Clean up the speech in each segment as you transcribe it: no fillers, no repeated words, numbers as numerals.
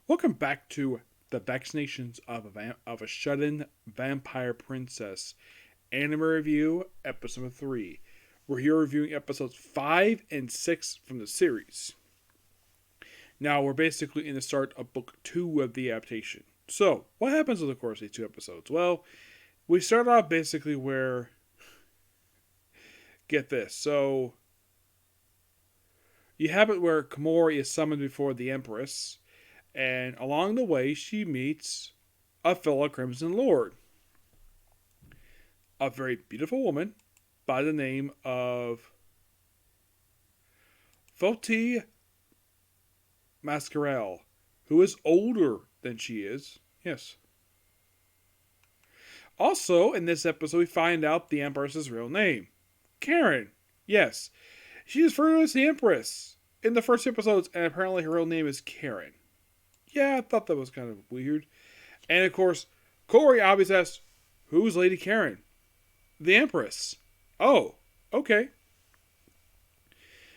Welcome back to the Vaccinations of a Shut-In Vampire Princess Anime Review, Episode 3. We're here reviewing episodes 5 and 6 from the series. Now, we're basically in the start of book 2 of the adaptation. So, what happens over the course of these 2 episodes? Well, we start off basically where... Get this. So, you have it where Komori is summoned before the Empress, and along the way, she meets a fellow Crimson Lord. A very beautiful woman by the name of Foti Mascarell, who is older than she is. Yes. Also, in this episode, we find out the Empress's real name. Karen. Yes. She is referred to as the Empress in the first episodes, and apparently her real name is Karen. Yeah, I thought that was kind of weird. And of course, Corey obviously asks, who's Lady Karen? The Empress. Oh, okay.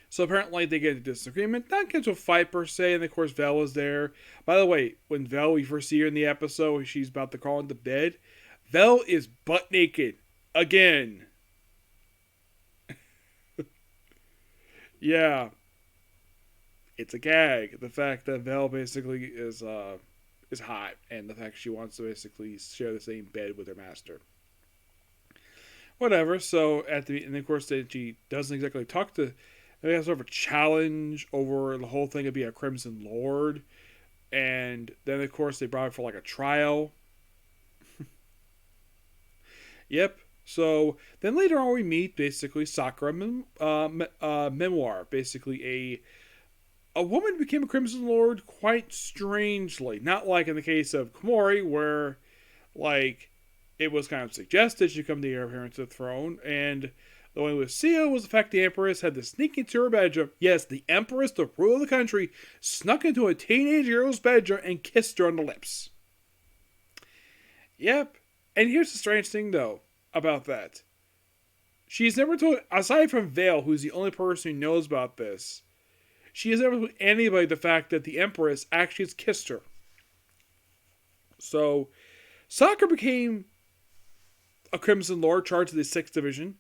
So apparently they get a disagreement. Not get into a fight per se, and of course Vel is there. By the way, when Vel, we first see her in the episode, she's about to crawl into bed. Vel is butt naked. Again. Yeah. It's a gag. The fact that Vel basically is hot, and the fact she wants to basically share the same bed with her master. Whatever. So and of course then she doesn't exactly talk to. They have sort of a challenge over the whole thing of being a Crimson Lord, and then of course they brought her for like a trial. Yep. So then later on we meet basically Sakura Memoir, basically a woman became a Crimson Lord quite strangely. Not like in the case of Komori, where, like, it was kind of suggested she come to the heir appearance of the throne. And the one with Sia was the fact the Empress had to sneak into her bedroom. Yes, the Empress, the ruler of the country, snuck into a teenage girl's bedroom and kissed her on the lips. Yep. And here's the strange thing, though, about that. She's never told, aside from Vale, who's the only person who knows about this, she has never told anybody the fact that the Empress actually has kissed her. So, Sakura became a Crimson Lord charged to the 6th Division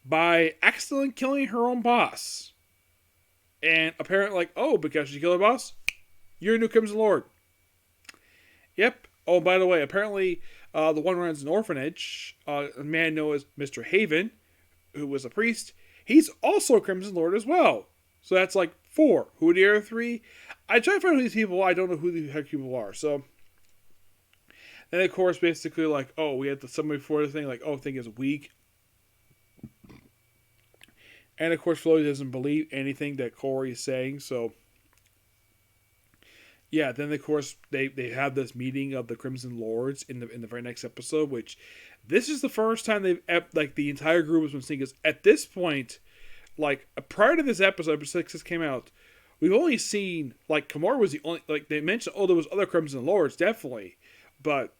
by accidentally killing her own boss. And apparently, like, oh, because she killed her boss, you're a new Crimson Lord. Yep. Oh, by the way, apparently, the one who runs an orphanage, a man known as Mr. Haven, who was a priest, he's also a Crimson Lord as well. So that's like 4. Who are the other 3? I try to find these people. I don't know who the heck people are. So then, of course, basically like, oh, we had somebody before the thing, like, oh, thing is weak. And of course, Flo doesn't believe anything that Corey is saying. So yeah, then of course they have this meeting of the Crimson Lords in the very next episode, which this is the first time they've like the entire group has been seeing. Because at this point, like, prior to this episode 6 came out, we've only seen, like, Komori was the only, like, they mentioned, oh, there was other Crimson Lords, definitely, but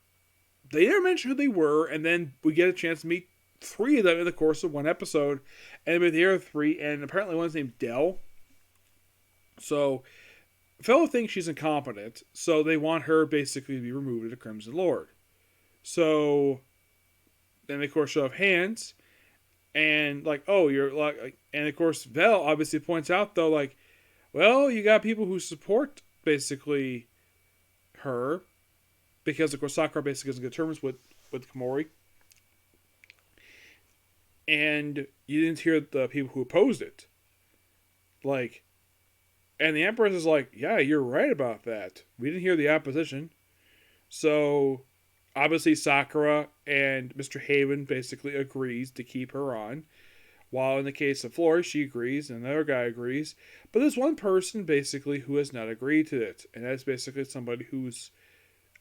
they never mentioned who they were, and then we get a chance to meet 3 of them in the course of one episode, and with the other 3, and apparently one's named Dell. So, fellow thinks she's incompetent, so they want her basically to be removed as a Crimson Lord. So, then of course show of hands, and like, oh, you're like, and of course Vel obviously points out though, like, well, you got people who support basically her, because of course Sakura basically doesn't get terms with Komori, and you didn't hear the people who opposed it, like, and the Empress is like, yeah, you're right about that. We didn't hear the opposition, so. Obviously, Sakura and Mr. Haven basically agrees to keep her on. While in the case of Flora, she agrees and the other guy agrees. But there's one person basically who has not agreed to it. And that's basically somebody who's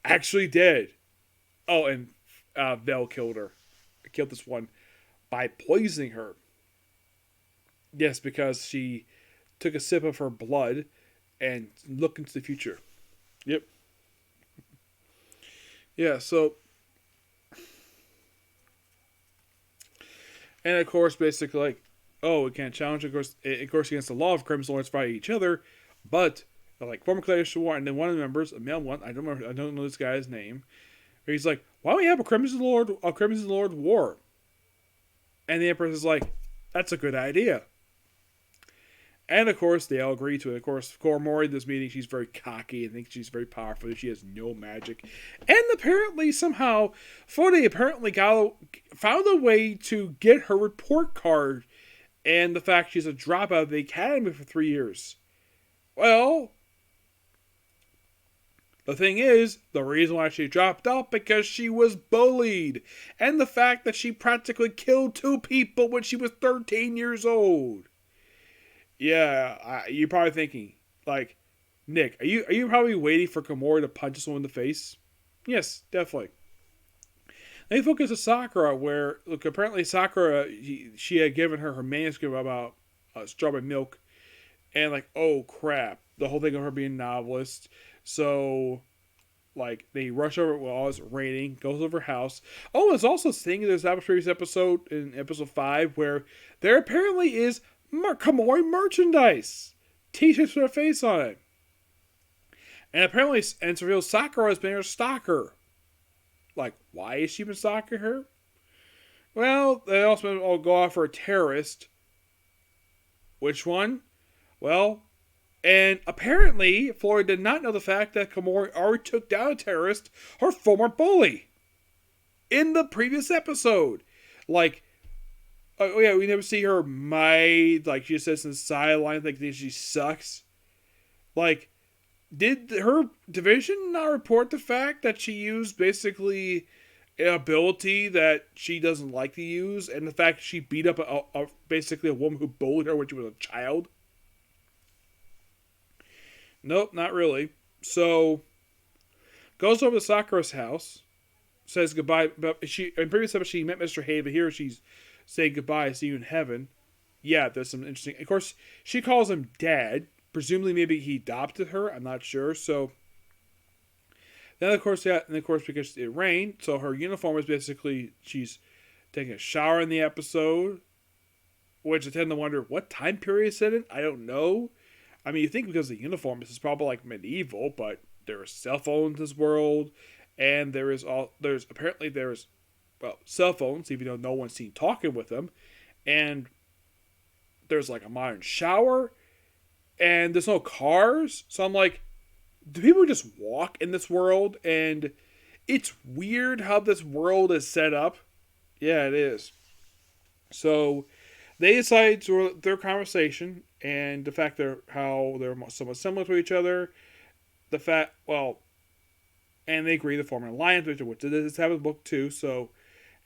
actually dead. Oh, and Vel killed her. Killed this one by poisoning her. Yes, because she took a sip of her blood and looked into the future. Yep. Yeah, so, and of course, basically, like, oh, we can't challenge, of course against the law of Crimson Lords fighting each other, but like former Clash War, and then one of the members, a male one, I don't know this guy's name. He's like, why don't we have a Crimson Lord war? And the Empress is like, that's a good idea. And of course, they all agree to it. Of course, Koromori, this meeting, she's very cocky and thinks she's very powerful. She has no magic. And apparently, somehow, Fode apparently found a way to get her report card and the fact she's a dropout of the academy for 3 years. Well, the thing is, the reason why she dropped out because she was bullied. And the fact that she practically killed 2 people when she was 13 years old. Yeah, you're probably thinking, like, Nick, are you probably waiting for Komori to punch someone in the face? Yes, definitely. They focus on Sakura, where, look, apparently Sakura, she had given her manuscript about strawberry milk, and, like, oh crap, the whole thing of her being a novelist. So, like, they rush over while it's raining, goes over her house. Oh, there's also a thing in this previous episode, in episode 5, where there apparently is Komori merchandise. T-shirts with her face on it. And apparently, it's revealed Sakura has been her stalker. Like, why has she been stalking her? Well, they also all go off for a terrorist. Which one? Well, and apparently, Flora did not know the fact that Komori already took down a terrorist, her former bully, in the previous episode. Like, oh yeah, we never see her might, like she says in the sideline, like she sucks. Like, did her division not report the fact that she used basically an ability that she doesn't like to use, and the fact she beat up basically a woman who bullied her when she was a child? Nope, not really. So, goes over to Sakura's house, says goodbye. But in previous episode, she met Mr. Hay, but here she's saying goodbye, see you in heaven. Yeah, there's some interesting. Of course, she calls him dad. Presumably, maybe he adopted her. I'm not sure. So, then of course, because it rained, so her uniform is basically she's taking a shower in the episode, which I tend to wonder what time period is it in. I don't know. I mean, you think because of the uniform, this is probably like medieval, but there are cell phones in this world, and there's cell phones, even though no one's seen talking with them, and there's like a modern shower, and there's no cars, so I'm like, do people just walk in this world? And it's weird how this world is set up. Yeah, it is. So they decide to their conversation and the fact how they're somewhat similar to each other. And they agree to form an alliance, which this happens in book 2. So,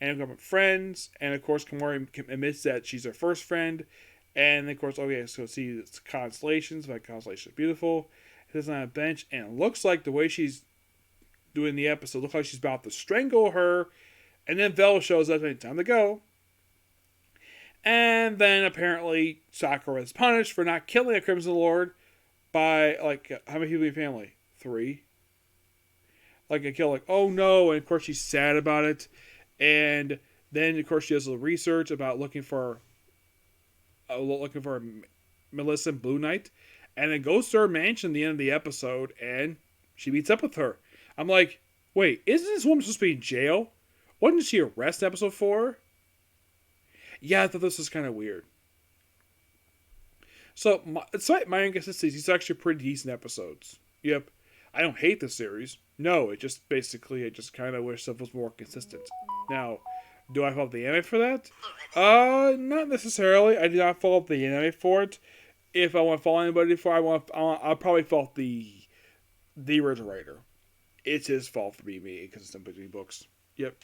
and become friends. And of course, Komori admits that she's her first friend. And of course, so see it's constellations. Like constellation is beautiful. It's on a bench, and it looks like the way she's doing the episode looks like she's about to strangle her. And then Vel shows up and time to go. And then apparently Sakura is punished for not killing a Crimson Lord by, like, how many people in your family? 3. Like, a kill, like, oh no, and of course she's sad about it. And then, of course, she does a little research about looking for Melissa and Blue Knight. And then goes to her mansion at the end of the episode, and she meets up with her. I'm like, wait, isn't this woman supposed to be in jail? Wasn't she arrested in episode 4? Yeah, I thought this was kind of weird. So, despite my inconsistencies, these are actually pretty decent episodes. Yep. I don't hate the series. No, I just kind of wish stuff was more consistent. Now, do I follow the anime for that? Not necessarily. I do not follow the anime for it. If I want to follow anybody for it, I'll probably fault the original writer. It's his fault for being inconsistent between books. Yep.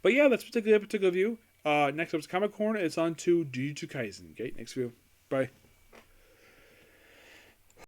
But yeah, that's particular view. Next up is Comic Corner. It's on to Jujutsu Kaisen. Okay, next view. Bye.